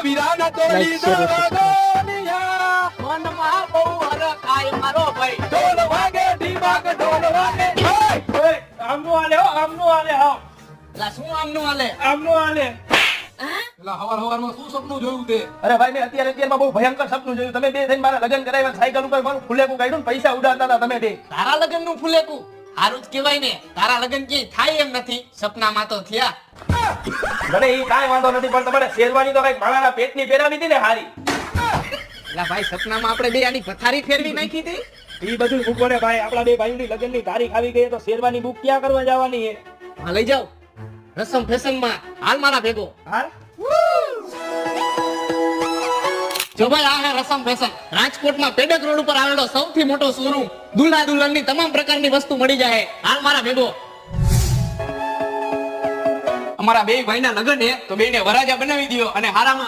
વીરાના તોડી દોનિયા મનમાં બહુ હરખ આય મારો ભાઈ. ઢોલ વાગે ઢીમાક ઢોલ વાગે આમનું આલે હો, આમનું આલે હો, લા શું આમનું હાલે? આમનું આલે. એલા હવારમાં શું સપનું જોયું તે અરે ભાઈ મેં અત્યારમાં બહુ ભયંકર સપનું જોયું. તમે બે થઈને મારા લગ્ન કરાવ્યા, સાયકલ ઉપર મારું ફુલેકું કાઢ્યું ને પૈસા ઉડાડતા હતા તમે બે. તારા લગ્ન નું ફૂલેકું હારું જ કહેવાય ને. તારા લગ્ન ક્યાંય થાય એમ નથી, સપનામાં તો થયા. મને ઈ કાંઈ વાંધો નથી, પણ તમારે શેરવાની તો કઈક માણાના પેટની પહેરાવી હતી ને હારી. લા ભાઈ સપનામાં આપણે બે આની પથારી ફેરવી નાખી હતી. ઈ બધું મૂકો ને ભાઈ, આપણા બે ભાઈઓની લગ્નની તારીખ આવી ગઈ તો શેરવાની બુક ક્યાં કરવા જવાની છે? હા લઈ જાઓ રસમ ફેશન માં. હાલ મારા ભેગો. હાલ. જો ભાઈ આ હે રસમ ફેશન. રાજકોટમાં પેડક રોડ ઉપર આવેલો સૌથી મોટો શોરૂમ. દુલ્હા દુલ્હનની તમામ પ્રકારની વસ્તુ મળી જાય. હાલ મારા ભેગો. અમારા બે ભાઈના લગ્ન છે તો બેને વરાજા બનાવી દો અને હારામાં